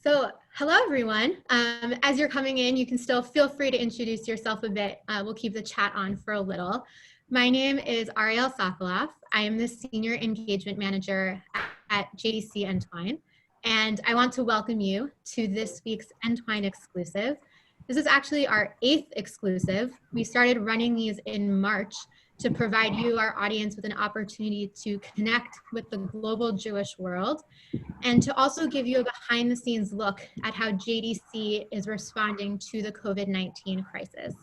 Hello everyone. As you're coming in, you can still feel free to introduce yourself a bit. We'll keep the chat on for a little. My name is Ariel Sokoloff. I am the Senior Engagement Manager at JDC Entwine, and I want to welcome you to this week's Entwine Exclusive. This is actually our 8th exclusive. We started running these in March to provide you, our audience, with an opportunity to connect with the global Jewish world and to also give you a behind the scenes look at how JDC is responding to the COVID-19 crisis.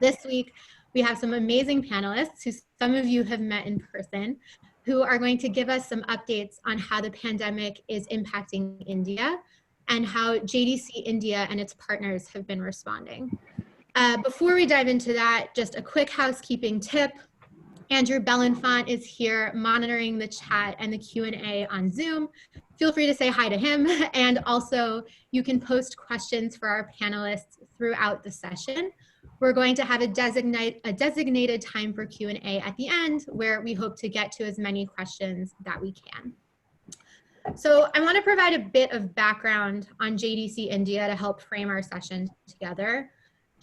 This week, we have some amazing panelists who some of you have met in person, who are going to give us some updates on how the pandemic is impacting India and how JDC India and its partners have been responding. Before we dive into that, just a quick housekeeping tip. Andrew Bellenfant is here monitoring the chat and the Q&A on Zoom. Feel free to say hi to him. And also you can post questions for our panelists throughout the session. We're going to have a designated time for Q&A at the end where we hope to get to as many questions that we can. So I want to provide a bit of background on JDC India to help frame our session together.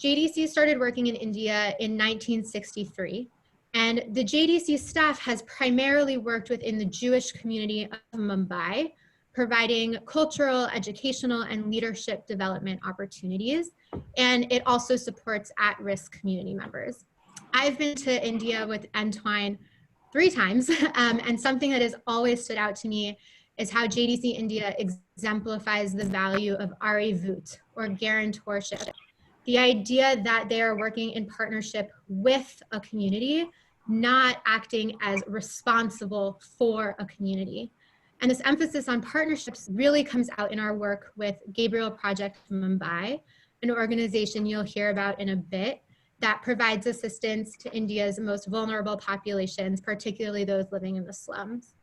JDC started working in India in 1963. And the JDC staff has primarily worked within the Jewish community of Mumbai, providing cultural, educational, and leadership development opportunities. And it also supports at-risk community members. I've been to India with Entwine 3 times, and something that has always stood out to me is how JDC India exemplifies the value of arivut, or guarantorship. The idea that they are working in partnership with a community, not acting as responsible for a community. And this emphasis on partnerships really comes out in our work with Gabriel Project Mumbai, an organization you'll hear about in a bit that provides assistance to India's most vulnerable populations, particularly those living in the slums.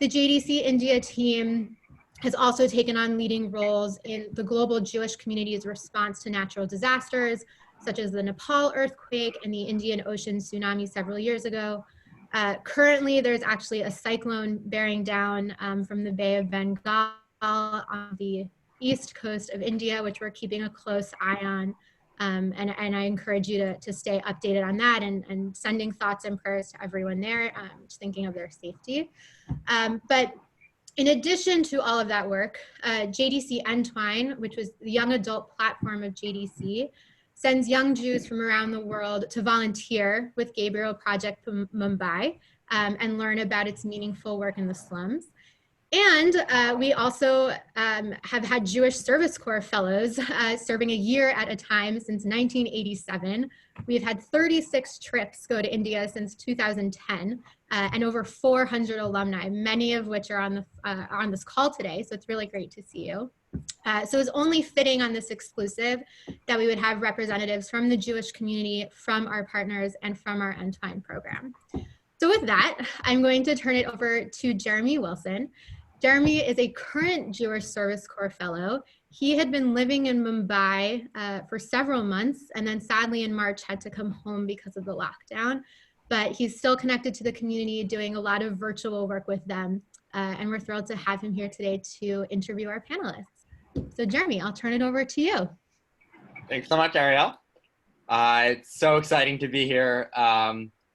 The JDC India team has also taken on leading roles in the global Jewish community's response to natural disasters, such as the Nepal earthquake and the Indian Ocean tsunami several years ago. Currently, there's actually a cyclone bearing down from the Bay of Bengal on the east coast of India, which we're keeping a close eye on. And I encourage you to stay updated on that and sending thoughts and prayers to everyone there, just thinking of their safety. But in addition to all of that work, JDC Entwine, which was the young adult platform of JDC, sends young Jews from around the world to volunteer with Gabriel Project Mumbai and learn about its meaningful work in the slums. And we also have had Jewish Service Corps fellows serving a year at a time since 1987. We've had 36 trips go to India since 2010 and over 400 alumni, many of which are on this call today. So it's really great to see you. So it's only fitting on this exclusive that we would have representatives from the Jewish community, from our partners, and from our Entwine program. So with that, I'm going to turn it over to Jeremy Wilson. Jeremy is a current Jewish Service Corps fellow. He had been living in Mumbai for several months, and then sadly in March had to come home because of the lockdown. But he's still connected to the community, doing a lot of virtual work with them. And we're thrilled to have him here today to interview our panelists. So Jeremy, I'll turn it over to you. Thanks so much, Ariel. It's so exciting to be here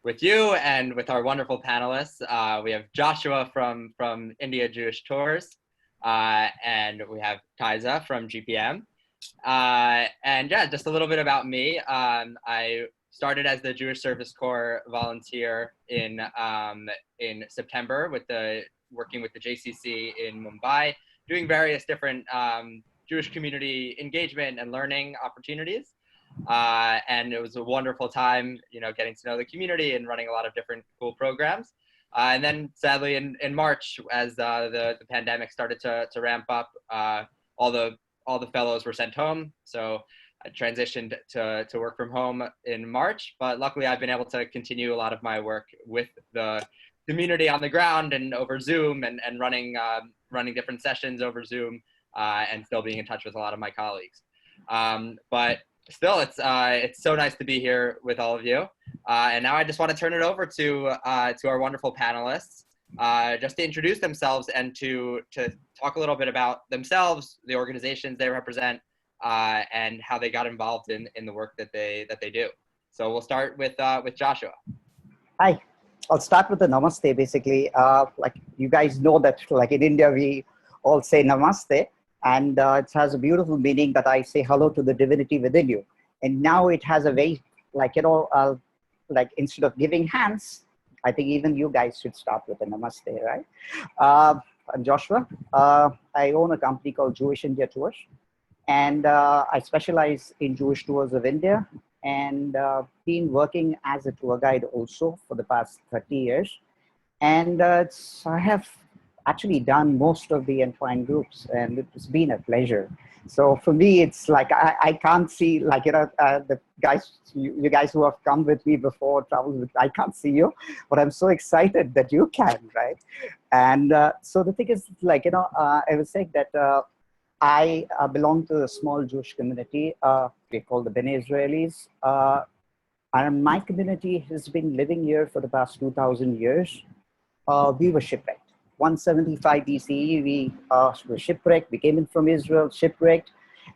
with you and with our wonderful panelists. We have Joshua from India Jewish Tours, and we have Thaiza from GPM. And yeah, just a little bit about me. I started as the Jewish Service Corps volunteer in September working with the JCC in Mumbai, doing various different Jewish community engagement and learning opportunities. And it was a wonderful time, getting to know the community and running a lot of different cool programs. And then sadly in March, as the pandemic started to ramp up, all the fellows were sent home. So I transitioned to work from home in March, but luckily I've been able to continue a lot of my work with the community on the ground and over Zoom and running different sessions over Zoom and still being in touch with a lot of my colleagues. But still, it's so nice to be here with all of you. And now I just want to turn it over to our wonderful panelists. just to introduce themselves and to talk a little bit about themselves, the organizations they represent, and how they got involved in the work that they do. So we'll start with Joshua. Hi, I'll start with the namaste. Basically, like you guys know that, like in India, we all say namaste, and it has a beautiful meaning that I say hello to the divinity within you. And now it has a very, like, like instead of giving hands, I think even you guys should start with a namaste, right? I'm Joshua. I own a company called Jewish India Tours, and I specialize in Jewish tours of India, and been working as a tour guide also for the past 30 years. And I have actually done most of the Entwine groups, and it's been a pleasure. So for me, it's like I can't see, like, the guys, you guys who have come with me before, traveled with, I can't see you, but I'm so excited that you can, right? And so the thing is, like, I was saying that I belong to a small Jewish community. We call the Bnei Israelis. And my community has been living here for the past 2,000 years. We were shipwrecked. 175 BCE, we were shipwrecked. We came in from Israel, shipwrecked.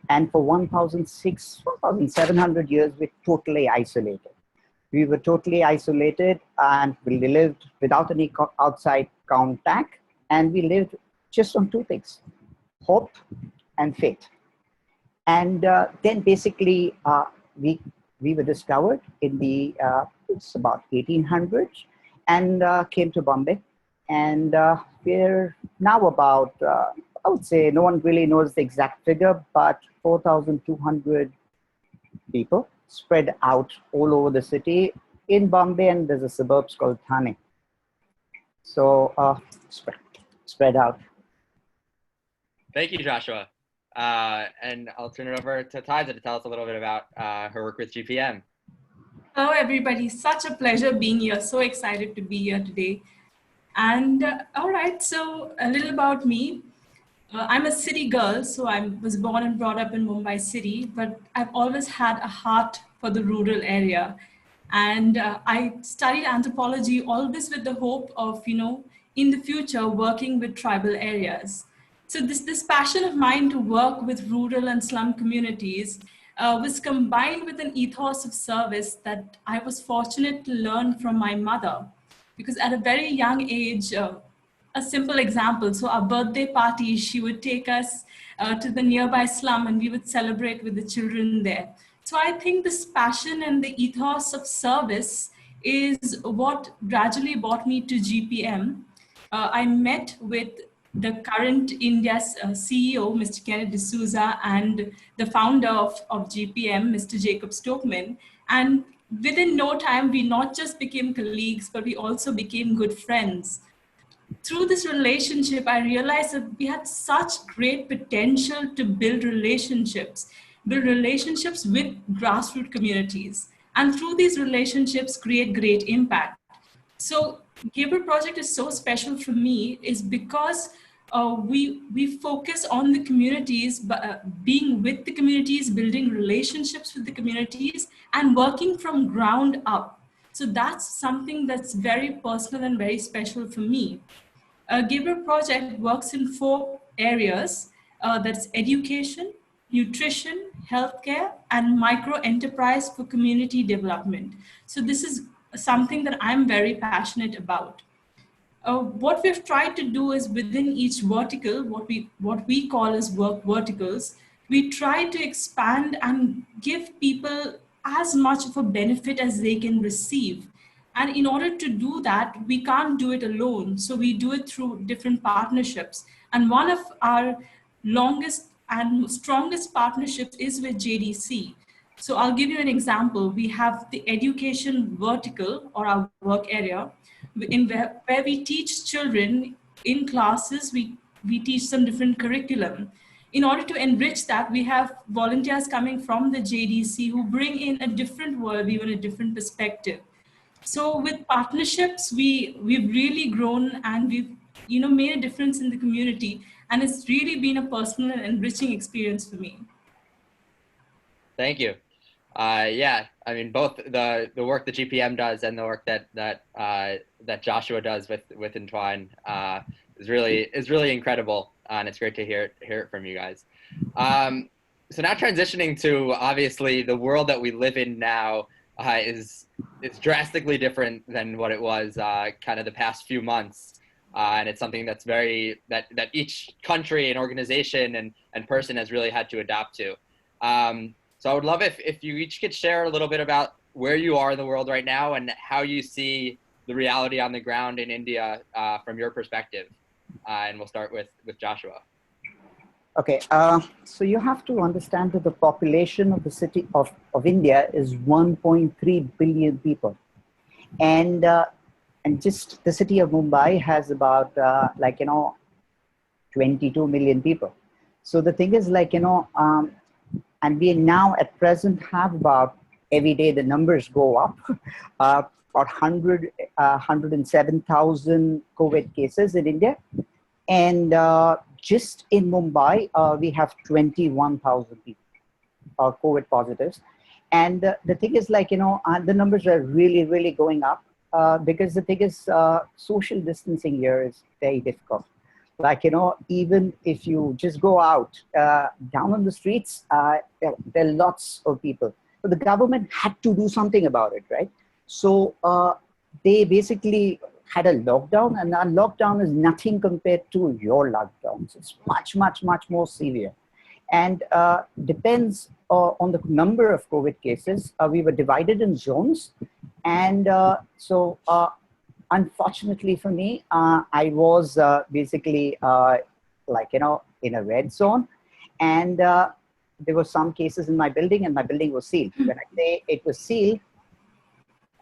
And for 1,700 years, we're totally isolated. We were totally isolated, and we lived without any outside contact. And we lived just on two things: hope and faith. And then basically we were discovered in the, it's about 1800s, and came to Bombay. And we're now about, I would say, no one really knows the exact figure, but 4,200 people spread out all over the city in Bombay, and there's a suburbs called Thane. So spread out. Thank you, Joshua. And I'll turn it over to Thaiza to tell us a little bit about her work with GPM. Hello, everybody. Such a pleasure being here. So excited to be here today. And all right, so a little about me. I'm a city girl, so I was born and brought up in Mumbai city, but I've always had a heart for the rural area. And I studied anthropology always with the hope of, in the future, working with tribal areas. So this passion of mine to work with rural and slum communities was combined with an ethos of service that I was fortunate to learn from my mother. Because at a very young age, a simple example, so our birthday party, she would take us to the nearby slum and we would celebrate with the children there. So I think this passion and the ethos of service is what gradually brought me to GPM. I met with the current India's CEO, Mr. Kenneth D'Souza, and the founder of GPM, Mr. Jacob Stokeman. And within no time, we not just became colleagues, but we also became good friends. Through this relationship, I realized that we had such great potential to build relationships with grassroots communities. And through these relationships, create great impact. So Gabriel Project is so special for me is because we focus on the communities, being with the communities, building relationships with the communities, and working from ground up. So that's something that's very personal and very special for me. Gabriel Project works in 4 areas. That's education, nutrition, healthcare, and micro enterprise for community development. So this is something that I'm very passionate about. What we've tried to do is within each vertical, what we call as work verticals, we try to expand and give people as much of a benefit as they can receive. And in order to do that, we can't do it alone. So we do it through different partnerships. And one of our longest and strongest partnerships is with JDC. So I'll give you an example. We have the education vertical, or our work area, where we teach children in classes, we teach some different curriculum. In order to enrich that, we have volunteers coming from the JDC who bring in a different worldview and a different perspective. So with partnerships, we've really grown, and we've made a difference in the community, and it's really been a personal and enriching experience for me. Thank you. Yeah, I mean, both the work that GPM does and the work that Joshua does with Entwine is really incredible, and it's great to hear it from you guys. So now transitioning to, obviously, the world that we live in now is drastically different than what it was kind of the past few months, and it's something that's that each country and organization and person has really had to adapt to. So I would love if you each could share a little bit about where you are in the world right now and how you see the reality on the ground in India from your perspective. And we'll start with Joshua. Okay, so you have to understand that the population of the city of India is 1.3 billion people. And just the city of Mumbai has about 22 million people. So the thing is and we now at present have about, every day the numbers go up, about 107,000 COVID cases in India. And just in Mumbai, we have 21,000 people, COVID positives. And the thing is the numbers are really going up because the thing is social distancing here is very difficult. Even if you just go out down on the streets, there are lots of people. So the government had to do something about it, right? So they basically had a lockdown, and our lockdown is nothing compared to your lockdowns. It's much more severe. And depends on the number of COVID cases. We were divided in zones. And unfortunately for me, I was basically in a red zone, and there were some cases in my building, and my building was sealed. When I say it was sealed,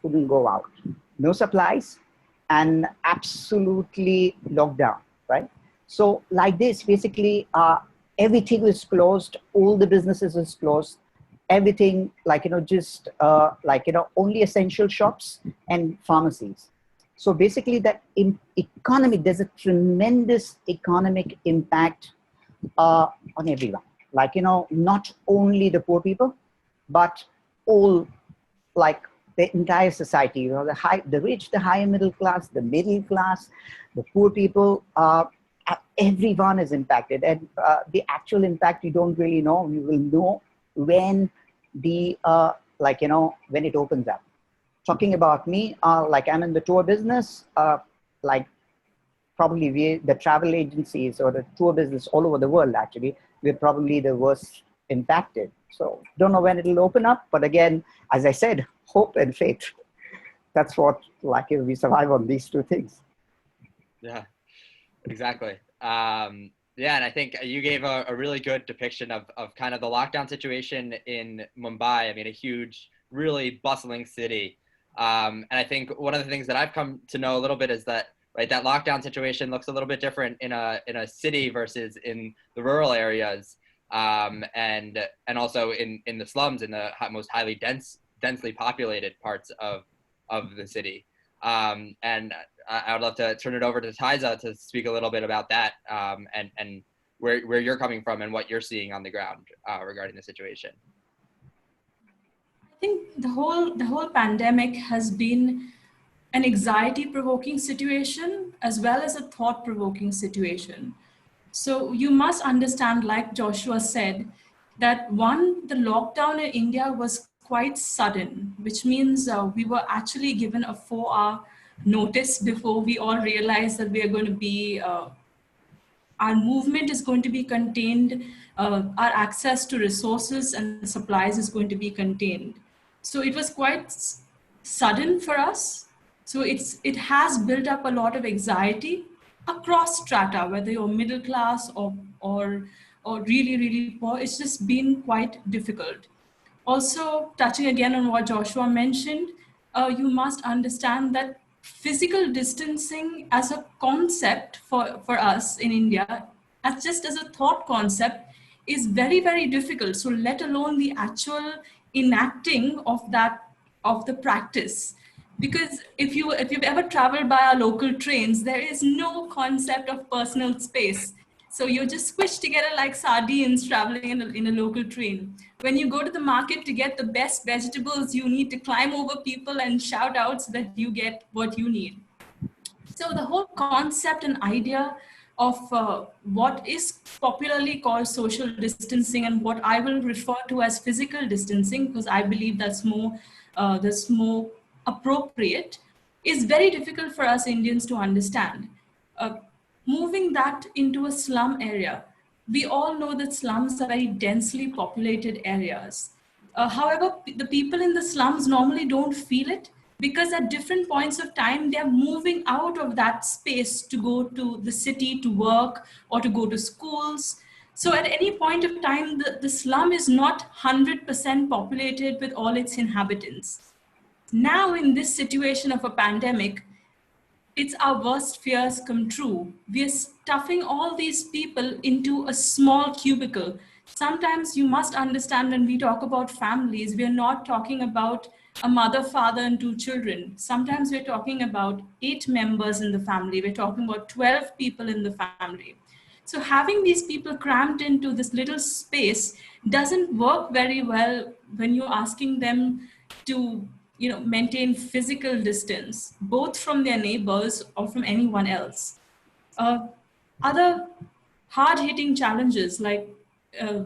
couldn't go out, no supplies, and absolutely locked down, right? So like this, basically, everything was closed, all the businesses was closed, everything just only essential shops and pharmacies. So basically that there's a tremendous economic impact on everyone. Not only the poor people, but all, the entire society, the rich, the higher middle class, the middle class, the poor people, everyone is impacted. And the actual impact you don't really know. You will know when when it opens up. Talking about me, I'm in the tour business, probably the travel agencies or the tour business all over the world, actually, we're probably the worst impacted. So don't know when it'll open up. But again, as I said, hope and faith. That's what, we survive on these two things. Yeah, exactly. Yeah, and I think you gave a really good depiction of kind of the lockdown situation in Mumbai. I mean, a huge, really bustling city. And I think one of the things that I've come to know a little bit is that, right, that lockdown situation looks a little bit different in a city versus in the rural areas, and also in the slums, in the most highly densely populated parts of the city. And I would love to turn it over to Thaiza to speak a little bit about that, and where you're coming from and what you're seeing on the ground regarding the situation. I think the whole pandemic has been an anxiety-provoking situation as well as a thought-provoking situation. So you must understand, like Joshua said, that the lockdown in India was quite sudden, which means we were actually given a 4-hour notice before we all realized that we are going to be, our movement is going to be contained, our access to resources and supplies is going to be contained. So it was quite sudden for us. So it has built up a lot of anxiety across strata, whether you're middle class or really poor. It's just been quite difficult. Also, touching again on what Joshua mentioned, you must understand that physical distancing as a concept for us in India, as a thought concept, is very difficult. So let alone the actual enacting of the practice. Because if you've ever traveled by our local trains, there is no concept of personal space. So you're just squished together like sardines traveling in a local train. When you go to the market to get the best vegetables, you need to climb over people and shout out so that you get what you need. So the whole concept and idea of what is popularly called social distancing and what I will refer to as physical distancing, because I believe that's more appropriate, is very difficult for us Indians to understand. Uh, Moving that into a slum area, we all know that slums are very densely populated areas. However, the people in the slums normally don't feel it because at different points of time, they're moving out of that space to go to the city to work or to go to schools. So at any point of time, the slum is not 100% populated with all its inhabitants. Now, in this situation of a pandemic, it's our worst fears come true. We are stuffing all these people into a small cubicle. Sometimes you must understand when we talk about families, we are not talking about a mother, father, and 2 children. Sometimes we're talking about 8 members in the family. We're talking about 12 people in the family. So having these people cramped into this little space doesn't work very well when you're asking them to maintain physical distance, both from their neighbors or from anyone else. Other hard-hitting challenges, like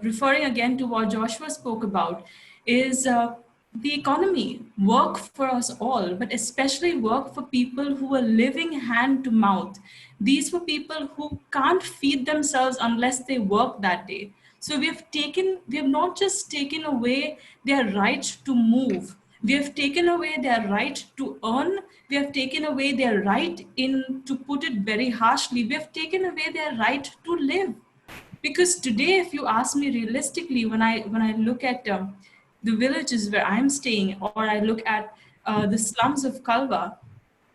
referring again to what Joshua spoke about, is the economy, work for us all, but especially work for people who are living hand to mouth. These were people who can't feed themselves unless they work that day. So we have not just taken away their right to move, we have taken away their right to earn, we have taken away their right, to put it very harshly, we have taken away their right to live. Because today, if you ask me realistically, when I look at the villages where I'm staying, or I look at the slums of Kalwa,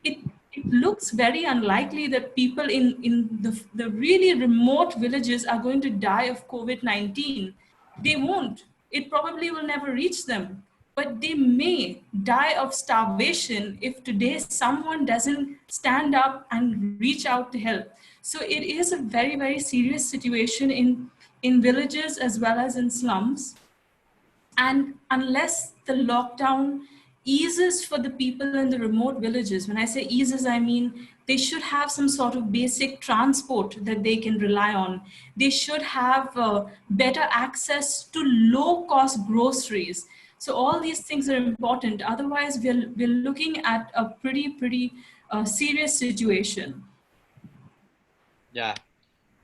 it looks very unlikely that people in the really remote villages are going to die of COVID-19. They won't. It probably will never reach them. But they may die of starvation if today someone doesn't stand up and reach out to help. So it is a very, very serious situation in villages as well as in slums. And unless the lockdown eases for the people in the remote villages, when I say eases, I mean they should have some sort of basic transport that they can rely on. They should have better access to low-cost groceries. So all these things are important. Otherwise, we're looking at a pretty serious situation. Yeah.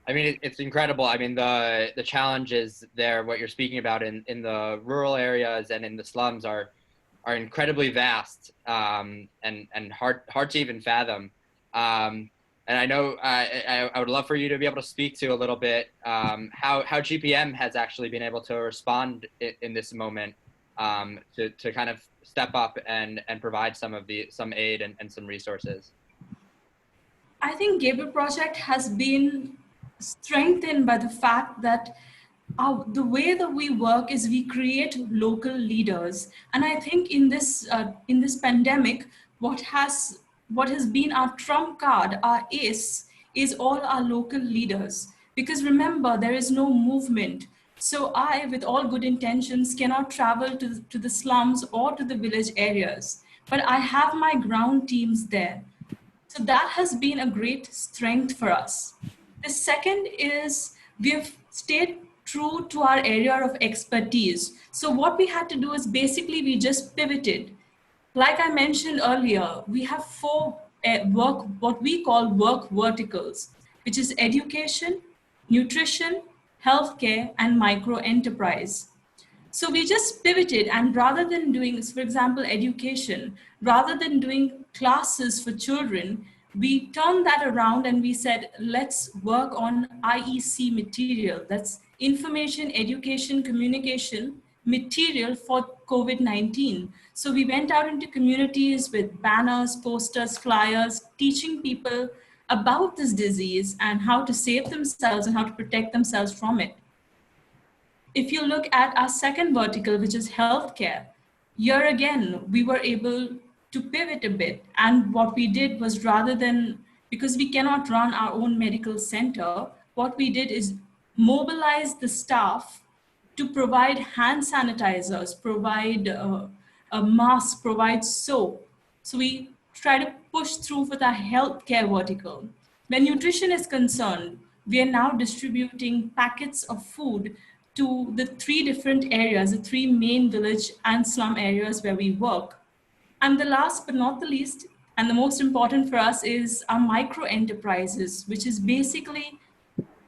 I mean, it's incredible. I mean, the challenges there, what you're speaking about in the rural areas and in the slums are incredibly vast and hard to even fathom. And I know I would love for you to be able to speak to a little bit how GPM has actually been able to respond in this moment to kind of step up and provide some aid and some resources. I think Gabriel Project has been strengthened by the fact that the way that we work is we create local leaders. And I think in this pandemic, what has been our trump card, our ace, is all our local leaders. Because remember, there is no movement. So I, with all good intentions, cannot travel to the slums or to the village areas. But I have my ground teams there. So that has been a great strength for us. The second is we've stayed true to our area of expertise. So what we had to do is basically we just pivoted. Like I mentioned earlier, we have 4 what we call work verticals, which is education, nutrition, healthcare, and micro enterprise. So we just pivoted, and rather than doing, for example, education, rather than doing classes for children, we turned that around and we said, let's work on IEC material. That's information, education, communication material for COVID-19. So we went out into communities with banners, posters, flyers, teaching people about this disease and how to save themselves and how to protect themselves from it. If you look at our second vertical, which is healthcare, here again, we were able to pivot a bit. And what we did was, rather than, because we cannot run our own medical center, what we did is mobilize the staff to provide hand sanitizers, provide a mask, provide soap. So we try to push through with our healthcare vertical. When nutrition is concerned, we are now distributing packets of food to the 3 different areas, the 3 main village and slum areas where we work. And the last but not the least, and the most important for us, is our micro enterprises, which is basically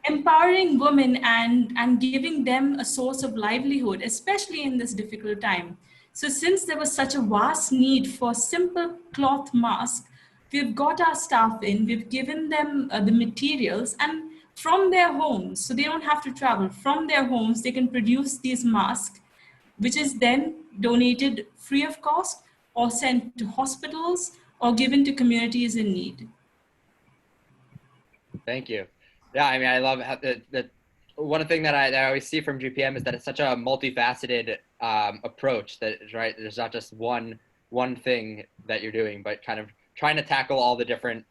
empowering women and giving them a source of livelihood, especially in this difficult time. So since there was such a vast need for simple cloth masks, we've got our staff in, we've given them the materials, and from their homes, so they don't have to travel, from their homes, they can produce these masks, which is then donated free of cost or sent to hospitals or given to communities in need. Thank you. Yeah, I mean, I love how the one thing that I always see from GPM is that it's such a multifaceted approach, that right, there's not just one thing that you're doing, but kind of trying to tackle all the different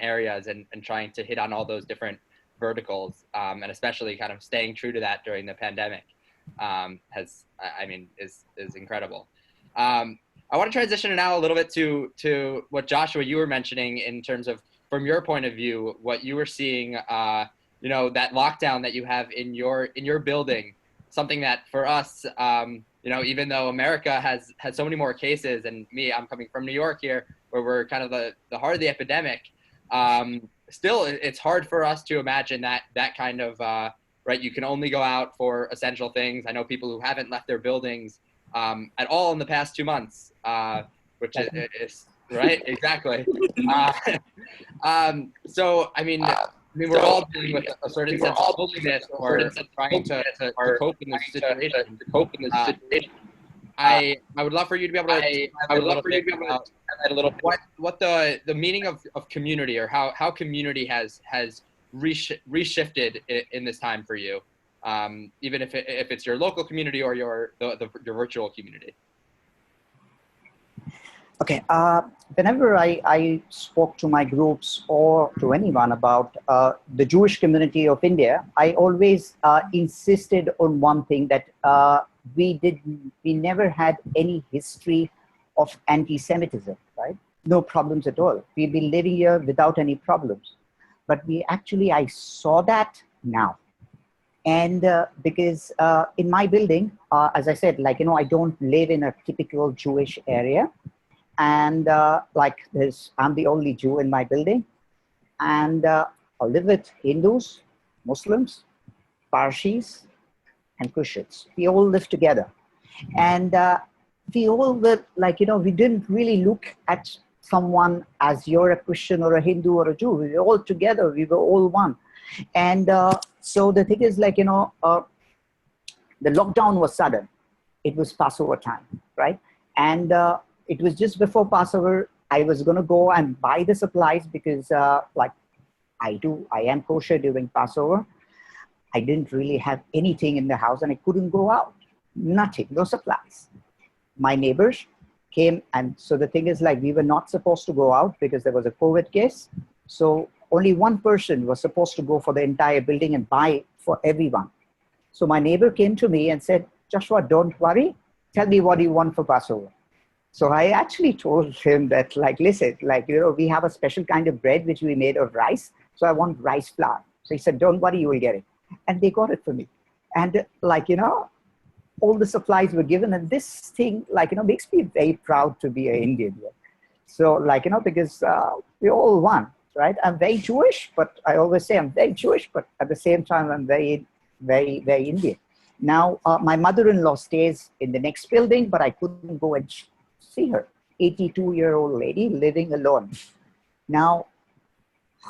areas and trying to hit on all those different verticals, and especially kind of staying true to that during the pandemic is incredible. I want to transition now a little bit to what Joshua, you were mentioning in terms of, from your point of view, what you were seeing, you know, that lockdown that you have in your building, something that for us, you know, even though America has so many more cases, and I'm coming from New York here, where we're kind of the heart of the epidemic, still it's hard for us to imagine that kind of, right, you can only go out for essential things. I know people who haven't left their buildings at all in the past 2 months, which is right, exactly. So I mean, we're all dealing with a certain sense of loneliness or trying to cope in this situation. I would love for you to be able to what the meaning of community, or how community has reshifted in this time for you, even if it's your local community or your virtual community. Okay, whenever I spoke to my groups or to anyone about the Jewish community of India, I always insisted on one thing, that we never had any history of anti-Semitism, right? No problems at all. We've been living here without any problems. But I saw that now. And because in my building, as I said, like, you know, I don't live in a typical Jewish area. And I'm the only Jew in my building. And I live with Hindus, Muslims, Parsis, and Christians. We all live together. And we all were like, you know, we didn't really look at someone as you're a Christian or a Hindu or a Jew. We were all together. We were all one. And so the thing is, like, you know, the lockdown was sudden. It was Passover time, right? And it was just before Passover. I was going to go and buy the supplies because like I am kosher during Passover. I didn't really have anything in the house and I couldn't go out. Nothing, no supplies. My neighbors came, and so the thing is, like, we were not supposed to go out because there was a COVID case. So only one person was supposed to go for the entire building and buy for everyone. So my neighbor came to me and said, Joshua, don't worry. Tell me what you want for Passover. So I actually told him that, like, listen, like, you know, we have a special kind of bread which we made of rice. So I want rice flour. So he said, don't worry, you will get it. And they got it for me. And like, you know, all the supplies were given. And this thing, like, you know, makes me very proud to be an Indian. So, like, you know, because we're all one, right? I'm very Jewish, but I always say I'm very Jewish, but at the same time, I'm very, very, very Indian. Now, my mother-in-law stays in the next building, but I couldn't go and see her. 82-year-old lady living alone. Now,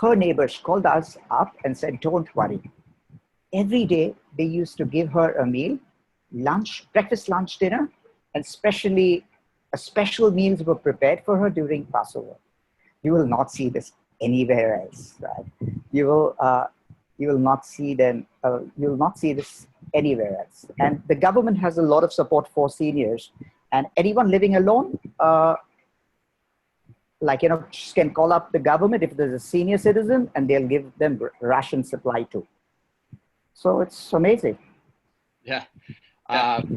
her neighbors called us up and said, don't worry. Every day, they used to give her a meal, lunch, breakfast, lunch, dinner, and especially special meals were prepared for her during Passover. You will not see this anywhere else, right? You will not see them. You will not see this anywhere else. And the government has a lot of support for seniors, and anyone living alone. just can call up the government if there's a senior citizen, and they'll give them ration supply too. So it's amazing. Yeah.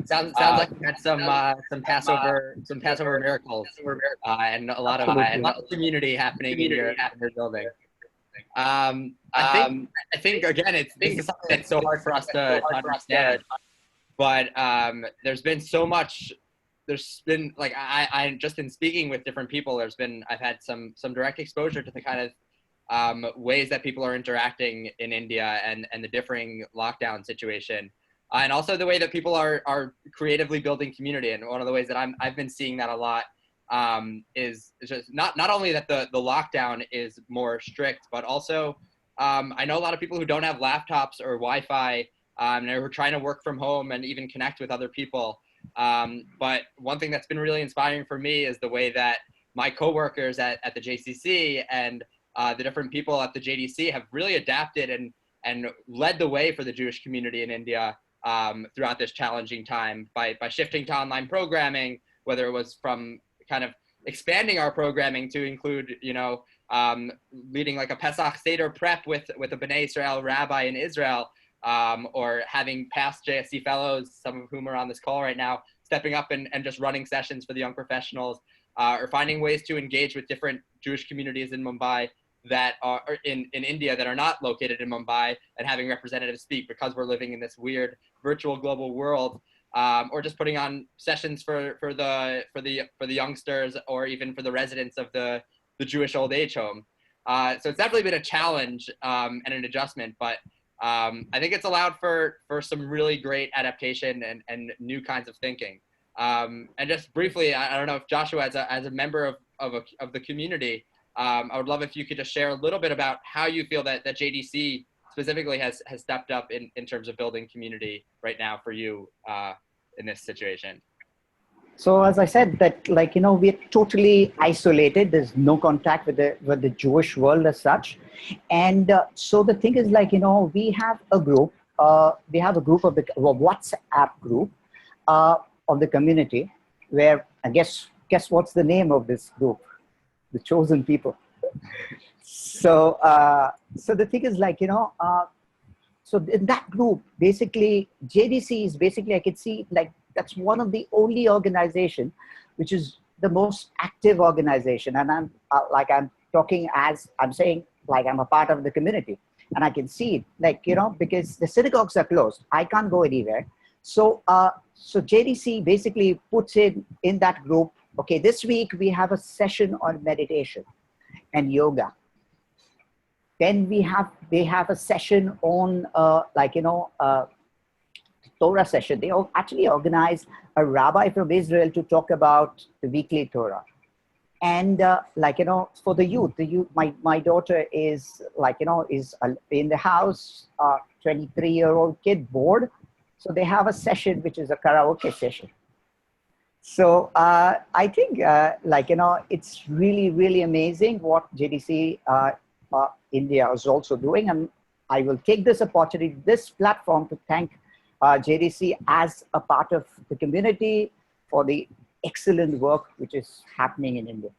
Sounds like you had some Passover miracles, and a lot of community happening in your building. I think again, this is something that's so hard for us to understand, but there's been so much. There's been like I just in speaking with different people, I've had some direct exposure to the kind of ways that people are interacting in India and the differing lockdown situation. And also the way that people are creatively building community. And one of the ways that I've been seeing that a lot is just not only that the lockdown is more strict, but also I know a lot of people who don't have laptops or Wi-Fi and who are trying to work from home and even connect with other people. But one thing that's been really inspiring for me is the way that my coworkers at the JCC and the different people at the JDC have really adapted and led the way for the Jewish community in India throughout this challenging time by shifting to online programming, whether it was from kind of expanding our programming to include, leading like a Pesach Seder prep with a B'nai Israel rabbi in Israel, or having past JSC fellows, some of whom are on this call right now, stepping up and just running sessions for the young professionals, or finding ways to engage with different Jewish communities in Mumbai that are in India that are not located in Mumbai, and having representatives speak because we're living in this weird virtual global world, or just putting on sessions for the youngsters, or even for the residents of the Jewish old age home. So it's definitely been a challenge and an adjustment, but I think it's allowed for some really great adaptation and new kinds of thinking. And just briefly, I don't know if Joshua, as a member of the community, I would love if you could just share a little bit about how you feel that JDC specifically has stepped up in terms of building community right now for you in this situation. So as I said, that we're totally isolated. There's no contact with the Jewish world as such, and so the thing is, we have a group. We have a group of the WhatsApp group of the community, where I guess what's the name of this group? The chosen people. So the thing is, so in that group, basically JDC is basically, I could see that's one of the only organization which is the most active organization. And I'm talking as I'm saying, I'm a part of the community, and I can see it, because the synagogues are closed. I can't go anywhere. So JDC basically puts in that group, okay, this week we have a session on meditation and yoga. Then they have a session on Torah session. They actually organize a rabbi from Israel to talk about the weekly Torah. And for the youth, my daughter is in the house, 23-year-old kid, bored. So they have a session which is a karaoke session. So I think it's really, really amazing what JDC India is also doing. And I will take this opportunity, this platform, to thank JDC as a part of the community for the excellent work which is happening in India.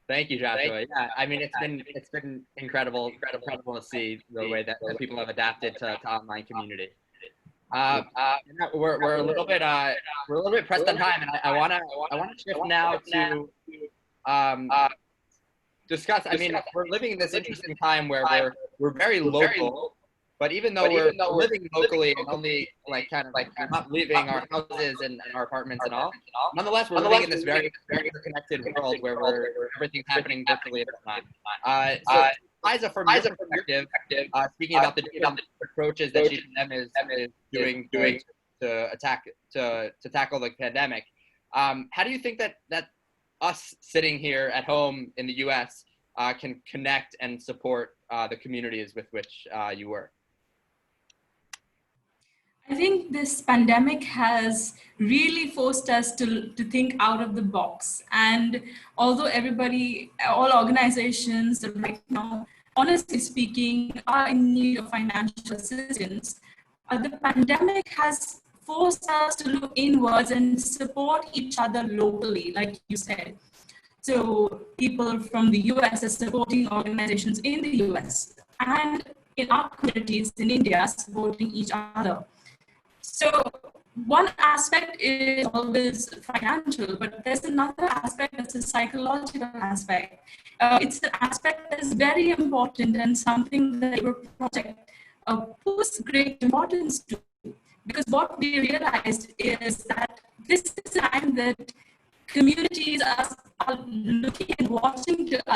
Thank you, Joshua. Yeah, I mean, it's been incredible to see the way that people have adapted to online community. We're a little bit pressed on time, and I want to shift now to discuss. I mean, we're living in this interesting time where we're very local, but even though we're living locally and only we're not leaving our houses and our apartments and all, nonetheless we're living in this very connected world where everything's happening virtually at the time. So Thaiza, from your perspective, speaking about the different approaches that GDM is doing to tackle the pandemic, how do you think that us sitting here at home in the U.S. Can connect and support the communities with which you work? I think this pandemic has really forced us to think out of the box. And although all organizations right now, honestly speaking, are in need of financial assistance, the pandemic has forced us to look inwards and support each other locally, like you said. So people from the US are supporting organizations in the US, and in our communities in India supporting each other. So one aspect is always financial, but there's another aspect that's a psychological aspect. It's an aspect that is very important and something that your project puts great importance to. Because what we realized is that this is a time that communities are looking and watching at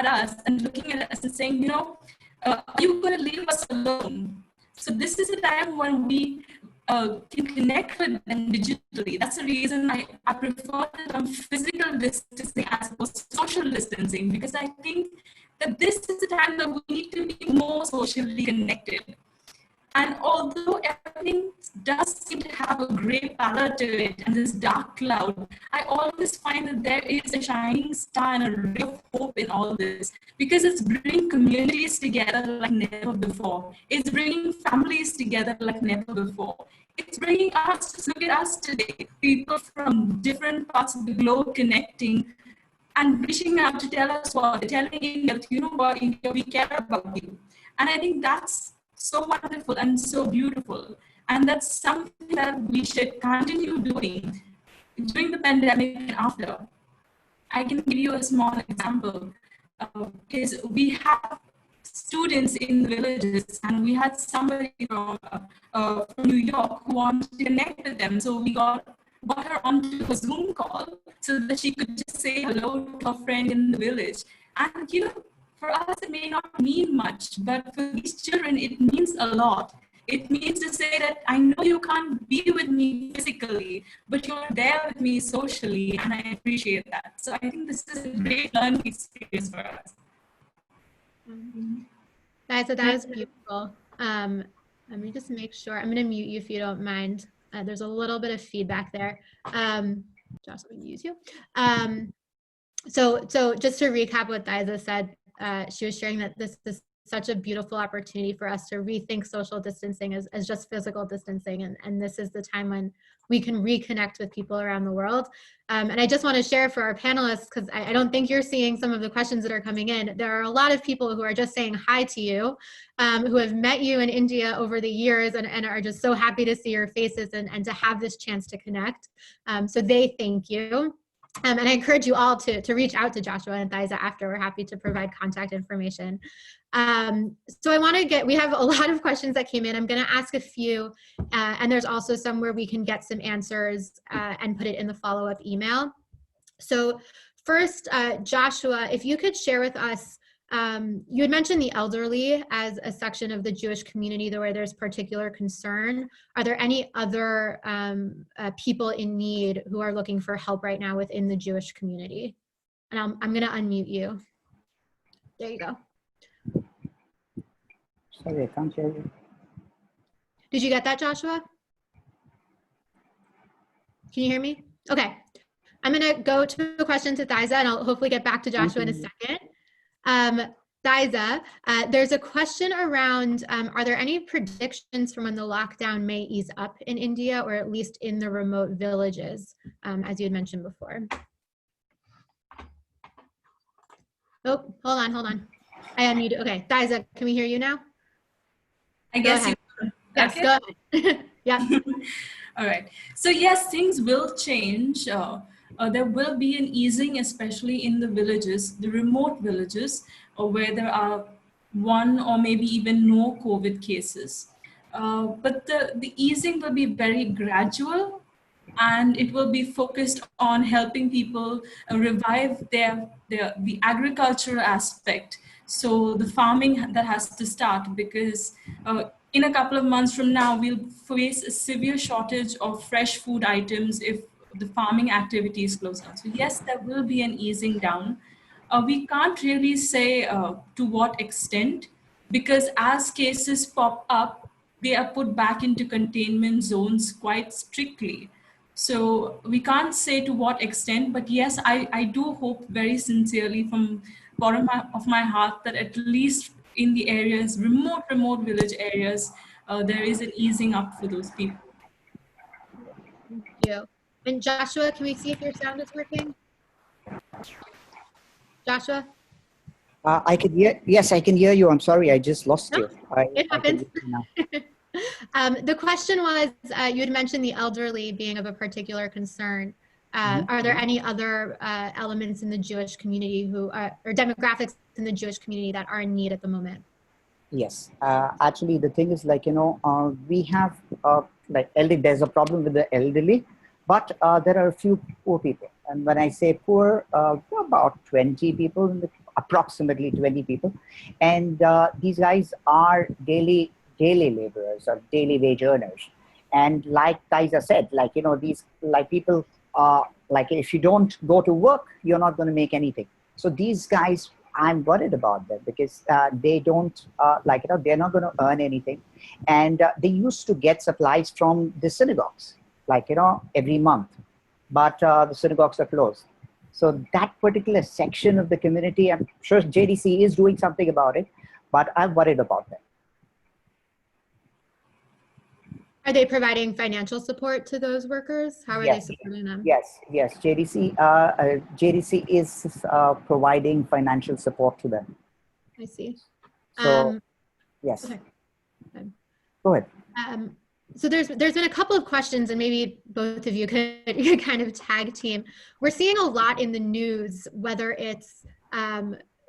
us and looking at us and saying, you know, are you going to leave us alone? So this is a time when we can connect with them digitally. That's the reason I prefer the term physical distancing as opposed to social distancing, because I think that this is a time that we need to be more socially connected. And although everything does seem to have a gray pallor to it and this dark cloud, I always find that there is a shining star and a ray of hope in all this, because it's bringing communities together like never before. It's bringing families together like never before. It's bringing us, just look at us today, people from different parts of the globe connecting and reaching out to tell us what, telling India, you know what, India, we care about you. And I think that's so wonderful and so beautiful. And that's something that we should continue doing during the pandemic and after. I can give you a small example. Because we have students in the villages, and we had somebody from New York who wanted to connect with them. So we got her onto a Zoom call so that she could just say hello to a friend in the village. And you know, for us, it may not mean much, but for these children, it means a lot. It means to say that I know you can't be with me physically, but you're there with me socially, and I appreciate that. So I think this is a great learning experience for us. That was beautiful. Let me just make sure. I'm going to mute you if you don't mind. There's a little bit of feedback there. Josh, let me use you. So just to recap what Thaiza said, she was sharing that this is such a beautiful opportunity for us to rethink social distancing as just physical distancing. And this is the time when we can reconnect with people around the world. And I just want to share for our panelists, because I don't think you're seeing some of the questions that are coming in. There are a lot of people who are just saying hi to you, who have met you in India over the years and are just so happy to see your faces and to have this chance to connect. So they thank you. And I encourage you all to reach out to Joshua and Thaiza after. We're happy to provide contact information. So I want to we have a lot of questions that came in. I'm going to ask a few, and there's also some where we can get some answers and put it in the follow-up email. So first, Joshua, if you could share with us, you had mentioned the elderly as a section of the Jewish community where there's particular concern. Are there any other people in need who are looking for help right now within the Jewish community? And I'm going to unmute you. There you go. Sorry, I can't hear you. Did you get that, Joshua? Can you hear me? Okay. I'm going to go to a question to Thaiza, and I'll hopefully get back to Joshua in a second. Thaiza, there's a question around, are there any predictions from when the lockdown may ease up in India, or at least in the remote villages, as you had mentioned before? Oh, hold on. I unmuted. Okay, Thaiza, can we hear you now? I guess you. Yes, Okay. go ahead. Yeah. All right. So yes, things will change. There will be an easing, especially in the villages, the remote villages, where there are one or maybe even no COVID cases. But the easing will be very gradual, and it will be focused on helping people revive the agricultural aspect. So the farming that has to start, because in a couple of months from now, we'll face a severe shortage of fresh food items if the farming activities close down. So yes, there will be an easing down. We can't really say to what extent, because as cases pop up, they are put back into containment zones quite strictly. So we can't say to what extent, but yes, I do hope very sincerely from bottom of my heart that at least in the areas, remote village areas, there is an easing up for those people. Thank you. And Joshua, can we see if your sound is working? Joshua? I can hear, yes, I can hear you. I'm sorry, I just lost No, you. it I can happens. hear you now. The question was, you had mentioned the elderly being of a particular concern. Are there any other elements in the Jewish community who or demographics in the Jewish community that are in need at the moment? Yes, actually, the thing is like, we have like there's a problem with the elderly, but there are a few poor people. And when I say poor, about 20 people, approximately 20 people. And these guys are daily laborers or daily wage earners. And like Thaiza said, like, these like people, like if you don't go to work, you're not going to make anything. So these guys, I'm worried about them because they don't they're not going to earn anything. And they used to get supplies from the synagogues, every month, but the synagogues are closed. So that particular section of the community, I'm sure JDC is doing something about it, but I'm worried about them. Are they providing financial support to those workers? How are they supporting them? Yes. JDC is providing financial support to them. I see. So, yes. Okay. Go ahead. So there's been a couple of questions, and maybe both of you could kind of tag team. We're seeing a lot in the news, whether it's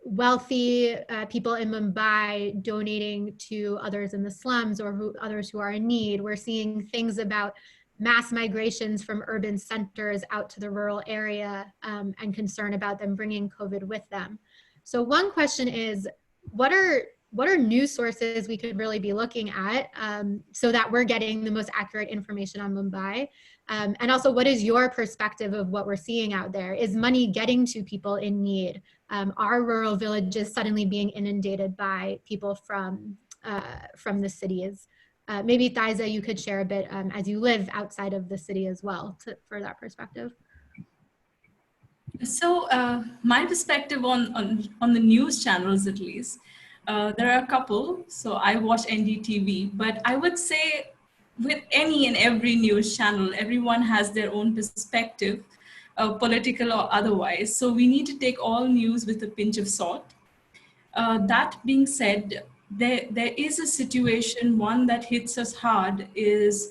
wealthy people in Mumbai donating to others in the slums or others who are in need. We're seeing things about mass migrations from urban centers out to the rural area and concern about them bringing COVID with them. So one question is, what are news sources we could really be looking at so that we're getting the most accurate information on Mumbai? And also, what is your perspective of what we're seeing out there? Is money getting to people in need? Are rural villages suddenly being inundated by people from the cities? Maybe Thaiza, you could share a bit as you live outside of the city as well for that perspective. So my perspective on the news channels, at least, there are a couple. So I watch NDTV, but I would say with any and every news channel, everyone has their own perspective, political or otherwise. So we need to take all news with a pinch of salt. That being said, there is a situation, one that hits us hard is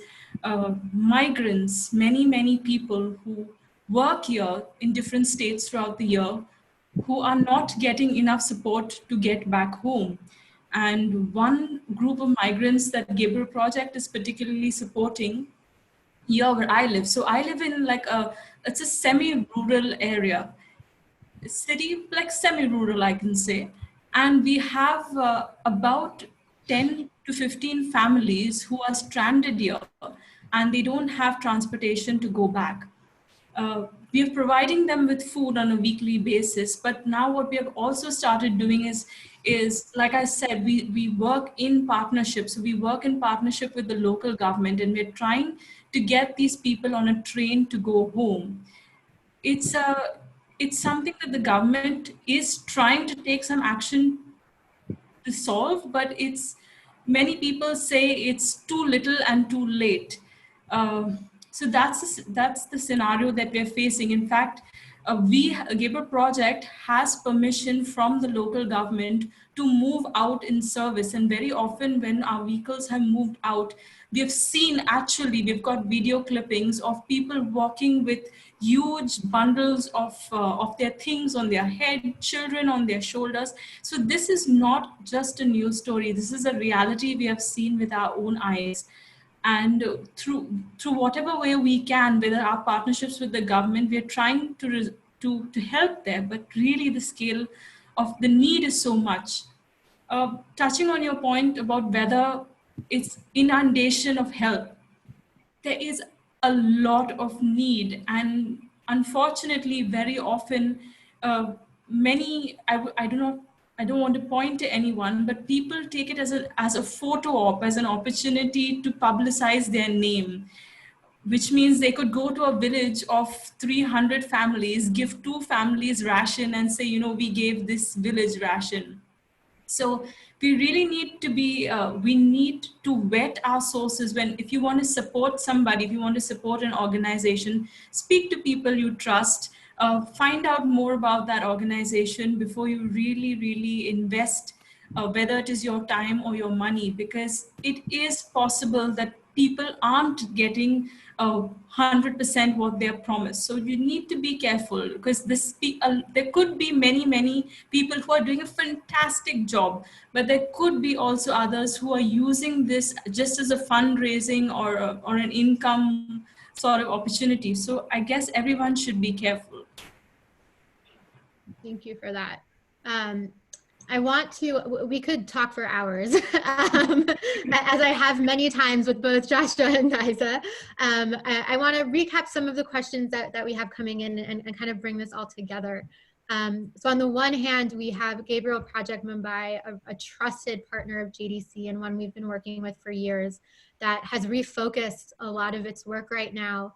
migrants, many people who work here in different states throughout the year, who are not getting enough support to get back home. And one group of migrants that Gabriel Project is particularly supporting here where I live. So I live in it's a semi-rural area, city, like semi-rural, I can say. And we have about 10 to 15 families who are stranded here and they don't have transportation to go back. We are providing them with food on a weekly basis, but now what we have also started doing is like I said, we work in partnership. So we work in partnership with the local government, and we're trying to get these people on a train to go home. It's something that the government is trying to take some action to solve, but many people say it's too little and too late. So that's the scenario that we're facing. In fact, Gabriel Project has permission from the local government to move out in service, and very often when our vehicles have moved out, we've got video clippings of people walking with huge bundles of their things on their head, children on their shoulders. So this is not just a news story. This is a reality we have seen with our own eyes. And through whatever way we can, whether our partnerships with the government, we're trying to help there. But really, the scale of the need is so much. Touching on your point about whether it's inundation of help, there is a lot of need, and unfortunately, very often, I don't want to point to anyone, but people take it as a photo op, as an opportunity to publicize their name, which means they could go to a village of 300 families, give 2 families ration, and say, we gave this village ration. So we really need to we need to vet our sources. If you want to support somebody, if you want to support an organization, speak to people you trust. find out more about that organization before you really invest, whether it is your time or your money, because it is possible that people aren't getting 100% what they're promised. So you need to be careful, because there could be many people who are doing a fantastic job, but there could be also others who are using this just as a fundraising or an income sort of opportunity. So I guess everyone should be careful. Thank you for that. We could talk for hours, as I have many times with both Joshua and Thaiza. I want to recap some of the questions that we have coming in and kind of bring this all together. So on the one hand, we have Gabriel Project Mumbai, a trusted partner of JDC and one we've been working with for years, that has refocused a lot of its work right now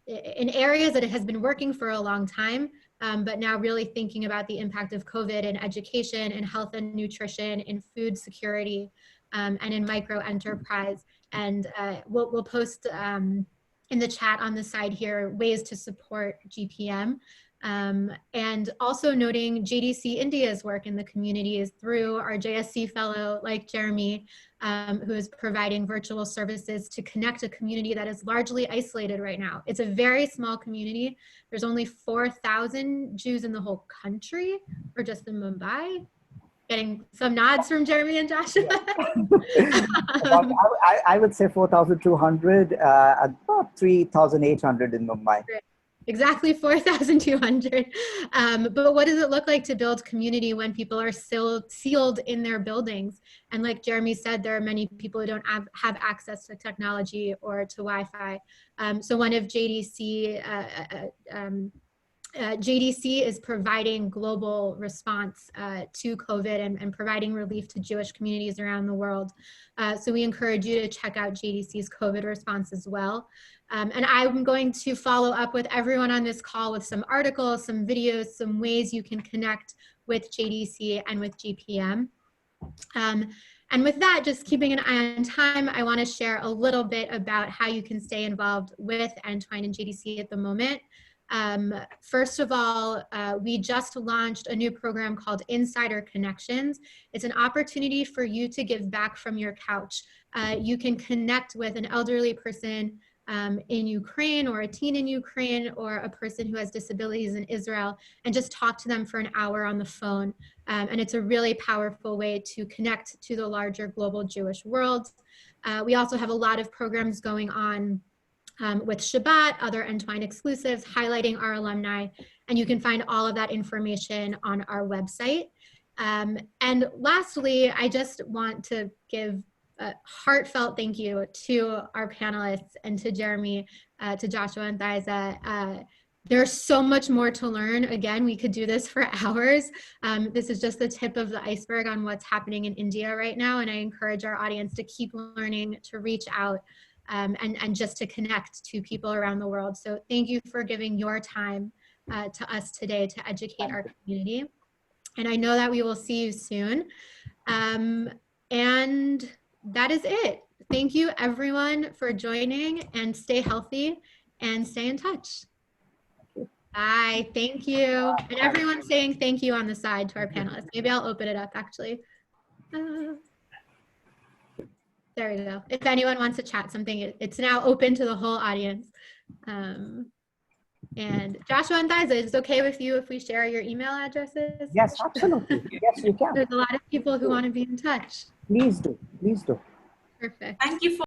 in areas that it has been working for a long time, but now really thinking about the impact of COVID in education, in health and nutrition, in food security, and in micro enterprise. And we'll post in the chat on the side here ways to support GPM. And also noting JDC India's work in the communities through our JSC fellow like Jeremy, who is providing virtual services to connect a community that is largely isolated right now. It's a very small community. There's only 4,000 Jews in the whole country, or just in Mumbai. Getting some nods from Jeremy and Joshua. I would say 4,200, about 3,800 in Mumbai. Exactly 4,200. But what does it look like to build community when people are still sealed in their buildings? And like Jeremy said, there are many people who don't have access to technology or to Wi-Fi. So one of JDC is providing global response to COVID and providing relief to Jewish communities around the world. So we encourage you to check out JDC's COVID response as well. And I'm going to follow up with everyone on this call with some articles, some videos, some ways you can connect with JDC and with GPM. And with that, just keeping an eye on time, I want to share a little bit about how you can stay involved with Entwine and JDC at the moment. First of all, we just launched a new program called Insider Connections. It's an opportunity for you to give back from your couch. You can connect with an elderly person in Ukraine, or a teen in Ukraine, or a person who has disabilities in Israel, and just talk to them for an hour on the phone. And it's a really powerful way to connect to the larger global Jewish world. We also have a lot of programs going on with Shabbat, other Entwine exclusives, highlighting our alumni, and you can find all of that information on our website. And lastly, I just want to give a heartfelt thank you to our panelists and to Jeremy, to Joshua and Thaiza. There's so much more to learn. Again, we could do this for hours. This is just the tip of the iceberg on what's happening in India right now, and I encourage our audience to keep learning, to reach out, and just to connect to people around the world. So thank you for giving your time to us today to educate our community. And I know that we will see you soon. And that is it. Thank you everyone for joining, and stay healthy and stay in touch. Bye, thank you. And everyone saying thank you on the side to our panelists. Maybe I'll open it up actually. There we go. If anyone wants to chat something, it's now open to the whole audience. And Joshua and Thaiza, is it okay with you if we share your email addresses? Yes, absolutely. Yes, you can. There's a lot of people who want to be in touch. Please do. Please do. Perfect. Thank you for